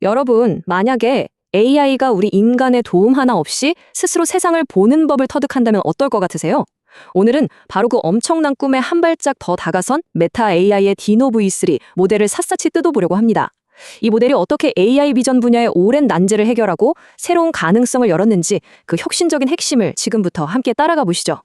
여러분, 만약에 AI가 우리 인간의 도움 하나 없이 스스로 세상을 보는 법을 터득한다면 어떨 것 같으세요? 오늘은 바로 그 엄청난 꿈에 한 발짝 더 다가선 메타 AI의 디노 V3 모델을 샅샅이 뜯어보려고 합니다. 이 모델이 어떻게 AI 비전 분야의 오랜 난제를 해결하고 새로운 가능성을 열었는지 그 혁신적인 핵심을 지금부터 함께 따라가 보시죠.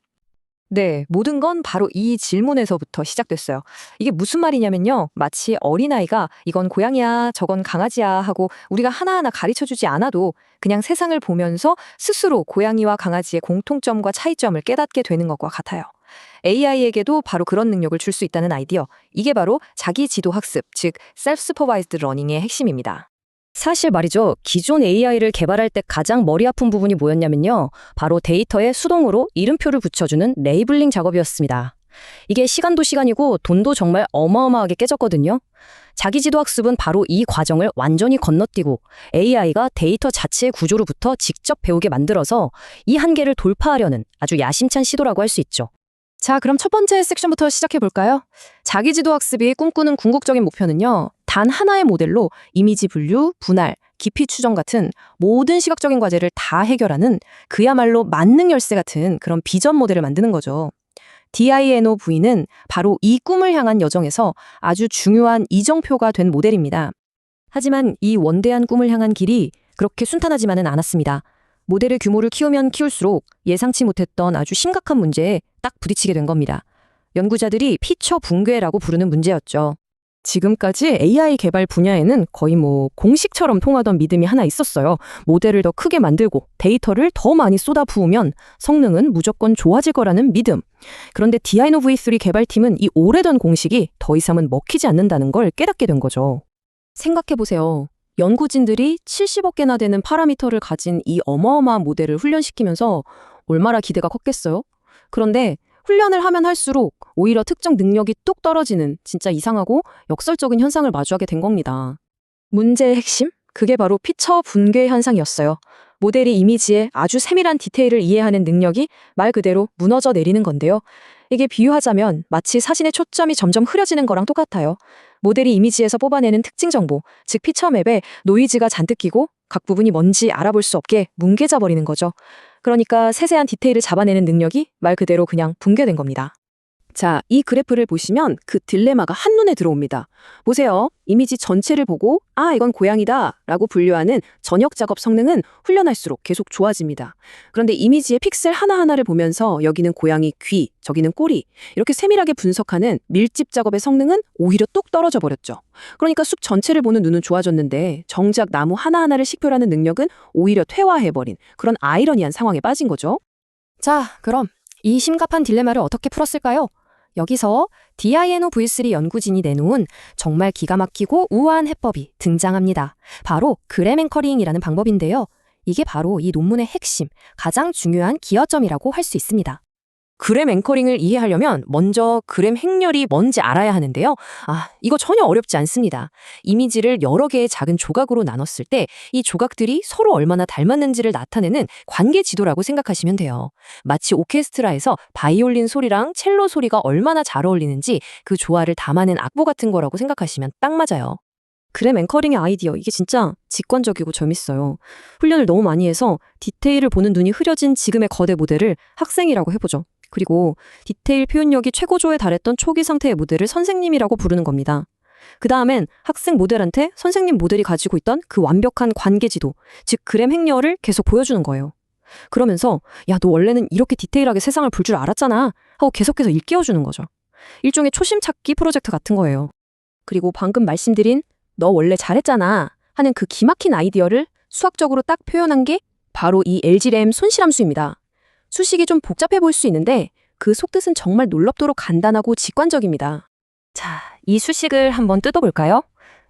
네, 모든 건 바로 이 질문에서부터 시작됐어요. 이게 무슨 말이냐면요. 마치 어린아이가 이건 고양이야, 저건 강아지야 하고 우리가 하나하나 가르쳐주지 않아도 그냥 세상을 보면서 스스로 고양이와 강아지의 공통점과 차이점을 깨닫게 되는 것과 같아요. AI에게도 바로 그런 능력을 줄 수 있다는 아이디어. 이게 바로 자기 지도 학습, 즉 Self-Supervised Learning의 핵심입니다. 사실 말이죠. 기존 AI를 개발할 때 가장 머리 아픈 부분이 뭐였냐면요. 바로 데이터에 수동으로 이름표를 붙여주는 레이블링 작업이었습니다. 이게 시간도 시간이고 돈도 정말 어마어마하게 깨졌거든요. 자기지도 학습은 바로 이 과정을 완전히 건너뛰고 AI가 데이터 자체의 구조로부터 직접 배우게 만들어서 이 한계를 돌파하려는 아주 야심찬 시도라고 할 수 있죠. 자, 그럼 첫 번째 섹션부터 시작해 볼까요? 자기지도 학습이 꿈꾸는 궁극적인 목표는요. 단 하나의 모델로 이미지 분류, 분할, 깊이 추정 같은 모든 시각적인 과제를 다 해결하는 그야말로 만능 열쇠 같은 그런 비전 모델을 만드는 거죠. DINOV는 바로 이 꿈을 향한 여정에서 아주 중요한 이정표가 된 모델입니다. 하지만 이 원대한 꿈을 향한 길이 그렇게 순탄하지만은 않았습니다. 모델의 규모를 키우면 키울수록 예상치 못했던 아주 심각한 문제에 딱 부딪히게 된 겁니다. 연구자들이 피처 붕괴라고 부르는 문제였죠. 지금까지 AI 개발 분야에는 거의 공식처럼 통하던 믿음이 하나 있었어요. 모델을 더 크게 만들고 데이터를 더 많이 쏟아부으면 성능은 무조건 좋아질 거라는 믿음. 그런데 DINOV3 개발팀은 이 오래된 공식이 더 이상은 먹히지 않는다는 걸 깨닫게 된 거죠. 생각해보세요. 연구진들이 70억 개나 되는 파라미터를 가진 이 어마어마한 모델을 훈련시키면서 얼마나 기대가 컸겠어요? 그런데 훈련을 하면 할수록 오히려 특정 능력이 뚝 떨어지는 진짜 이상하고 역설적인 현상을 마주하게 된 겁니다. 문제의 핵심? 그게 바로 피처 붕괴 현상이었어요. 모델이 이미지의 아주 세밀한 디테일을 이해하는 능력이 말 그대로 무너져 내리는 건데요. 이게 비유하자면 마치 사진의 초점이 점점 흐려지는 거랑 똑같아요. 모델이 이미지에서 뽑아내는 특징 정보, 즉 피처 맵에 노이즈가 잔뜩 끼고 각 부분이 뭔지 알아볼 수 없게 뭉개져 버리는 거죠. 그러니까 세세한 디테일을 잡아내는 능력이 말 그대로 그냥 붕괴된 겁니다. 자, 이 그래프를 보시면 그 딜레마가 한눈에 들어옵니다. 보세요. 이미지 전체를 보고 이건 고양이다 라고 분류하는 전역 작업 성능은 훈련할수록 계속 좋아집니다. 그런데 이미지의 픽셀 하나하나를 보면서 여기는 고양이 귀, 저기는 꼬리 이렇게 세밀하게 분석하는 밀집 작업의 성능은 오히려 뚝 떨어져 버렸죠. 그러니까 숲 전체를 보는 눈은 좋아졌는데 정작 나무 하나하나를 식별하는 능력은 오히려 퇴화해버린 그런 아이러니한 상황에 빠진 거죠. 자, 그럼 이 심각한 딜레마를 어떻게 풀었을까요? 여기서 DINOV3 연구진이 내놓은 정말 기가 막히고 우아한 해법이 등장합니다. 바로 그램 앵커링이라는 방법인데요. 이게 바로 이 논문의 핵심, 가장 중요한 기여점이라고 할 수 있습니다. 그램 앵커링을 이해하려면 먼저 그램 행렬이 뭔지 알아야 하는데요. 이거 전혀 어렵지 않습니다. 이미지를 여러 개의 작은 조각으로 나눴을 때 이 조각들이 서로 얼마나 닮았는지를 나타내는 관계 지도라고 생각하시면 돼요. 마치 오케스트라에서 바이올린 소리랑 첼로 소리가 얼마나 잘 어울리는지 그 조화를 담아낸 악보 같은 거라고 생각하시면 딱 맞아요. 그램 앵커링의 아이디어, 이게 진짜 직관적이고 재밌어요. 훈련을 너무 많이 해서 디테일을 보는 눈이 흐려진 지금의 거대 모델을 학생이라고 해보죠. 그리고 디테일 표현력이 최고조에 달했던 초기 상태의 모델을 선생님이라고 부르는 겁니다. 그 다음엔 학생 모델한테 선생님 모델이 가지고 있던 그 완벽한 관계지도, 즉 그램 행렬을 계속 보여주는 거예요. 그러면서 야, 너 원래는 이렇게 디테일하게 세상을 볼 줄 알았잖아 하고 계속해서 일깨워주는 거죠. 일종의 초심 찾기 프로젝트 같은 거예요. 그리고 방금 말씀드린 너 원래 잘했잖아 하는 그 기막힌 아이디어를 수학적으로 딱 표현한 게 바로 이 LG램 손실함수입니다. 수식이 좀 복잡해 보일 수 있는데 그 속뜻은 정말 놀랍도록 간단하고 직관적입니다. 자, 이 수식을 한번 뜯어볼까요?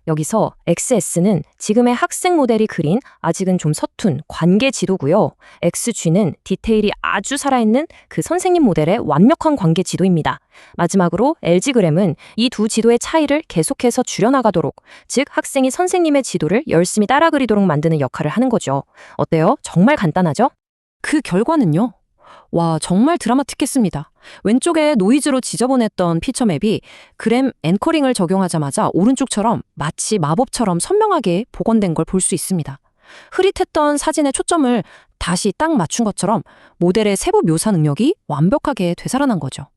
여기서 XS는 지금의 학생 모델이 그린 아직은 좀 서툰 관계 지도고요. XG는 디테일이 아주 살아있는 그 선생님 모델의 완벽한 관계 지도입니다. 마지막으로 LG그램은 이 두 지도의 차이를 계속해서 줄여나가도록, 즉 학생이 선생님의 지도를 열심히 따라 그리도록 만드는 역할을 하는 거죠. 어때요? 정말 간단하죠? 그 결과는요? 와, 정말 드라마틱했습니다. 왼쪽에 노이즈로 지저분했던 피처맵이 그램 앵커링을 적용하자마자 오른쪽처럼 마치 마법처럼 선명하게 복원된 걸 볼 수 있습니다. 흐릿했던 사진의 초점을 다시 딱 맞춘 것처럼 모델의 세부 묘사 능력이 완벽하게 되살아난 거죠.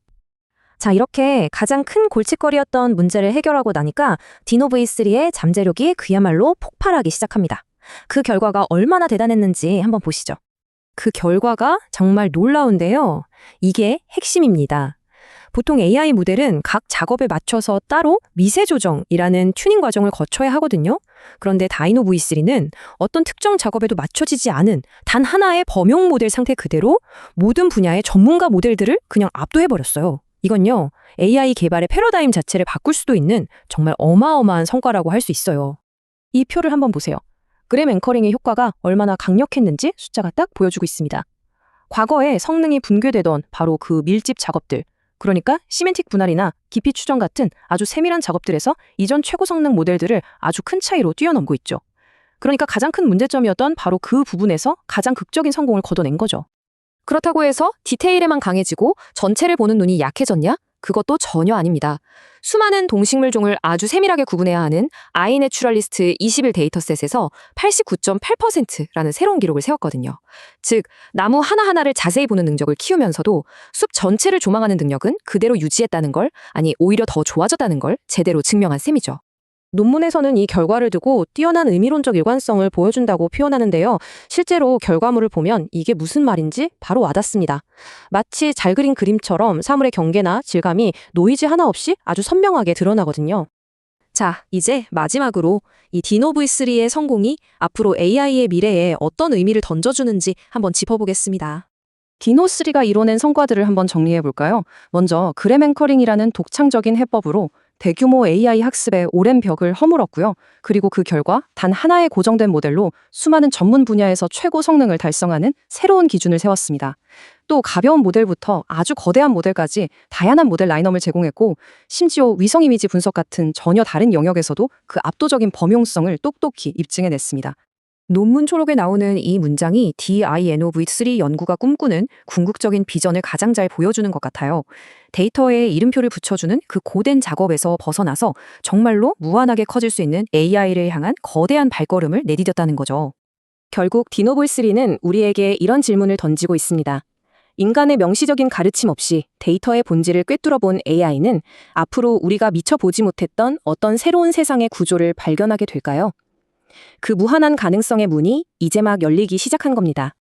자, 이렇게 가장 큰 골칫거리였던 문제를 해결하고 나니까 디노 V3의 잠재력이 그야말로 폭발하기 시작합니다. 그 결과가 얼마나 대단했는지 한번 보시죠. 그 결과가 정말 놀라운데요. 이게 핵심입니다. 보통 AI 모델은 각 작업에 맞춰서 따로 미세 조정이라는 튜닝 과정을 거쳐야 하거든요. 그런데 다이노 V3는 어떤 특정 작업에도 맞춰지지 않은 단 하나의 범용 모델 상태 그대로 모든 분야의 전문가 모델들을 그냥 압도해버렸어요. 이건요, AI 개발의 패러다임 자체를 바꿀 수도 있는 정말 어마어마한 성과라고 할 수 있어요. 이 표를 한번 보세요. 그램 앵커링의 효과가 얼마나 강력했는지 숫자가 딱 보여주고 있습니다. 과거에 성능이 붕괴되던 바로 그 밀집 작업들, 그러니까 시멘틱 분할이나 깊이 추정 같은 아주 세밀한 작업들에서 이전 최고 성능 모델들을 아주 큰 차이로 뛰어넘고 있죠. 그러니까 가장 큰 문제점이었던 바로 그 부분에서 가장 극적인 성공을 거둬낸 거죠. 그렇다고 해서 디테일에만 강해지고 전체를 보는 눈이 약해졌냐? 그것도 전혀 아닙니다. 수많은 동식물종을 아주 세밀하게 구분해야 하는 아이내추럴리스트 21 데이터셋에서 89.8%라는 새로운 기록을 세웠거든요. 즉, 나무 하나하나를 자세히 보는 능력을 키우면서도 숲 전체를 조망하는 능력은 그대로 유지했다는 걸, 아니 오히려 더 좋아졌다는 걸 제대로 증명한 셈이죠. 논문에서는 이 결과를 두고 뛰어난 의미론적 일관성을 보여준다고 표현하는데요. 실제로 결과물을 보면 이게 무슨 말인지 바로 와닿습니다. 마치 잘 그린 그림처럼 사물의 경계나 질감이 노이즈 하나 없이 아주 선명하게 드러나거든요. 자, 이제 마지막으로 이 디노 V3의 성공이 앞으로 AI의 미래에 어떤 의미를 던져주는지 한번 짚어보겠습니다. 디노3가 이뤄낸 성과들을 한번 정리해볼까요? 먼저 그램 앵커링이라는 독창적인 해법으로 대규모 AI 학습의 오랜 벽을 허물었고요. 그리고 그 결과 단 하나의 고정된 모델로 수많은 전문 분야에서 최고 성능을 달성하는 새로운 기준을 세웠습니다. 또 가벼운 모델부터 아주 거대한 모델까지 다양한 모델 라인업을 제공했고, 심지어 위성 이미지 분석 같은 전혀 다른 영역에서도 그 압도적인 범용성을 똑똑히 입증해냈습니다. 논문 초록에 나오는 이 문장이 DINOV3 연구가 꿈꾸는 궁극적인 비전을 가장 잘 보여주는 것 같아요. 데이터에 이름표를 붙여주는 그 고된 작업에서 벗어나서 정말로 무한하게 커질 수 있는 AI를 향한 거대한 발걸음을 내디뎠다는 거죠. 결국 디노볼3는 우리에게 이런 질문을 던지고 있습니다. 인간의 명시적인 가르침 없이 데이터의 본질을 꿰뚫어본 AI는 앞으로 우리가 미처 보지 못했던 어떤 새로운 세상의 구조를 발견하게 될까요? 그 무한한 가능성의 문이 이제 막 열리기 시작한 겁니다.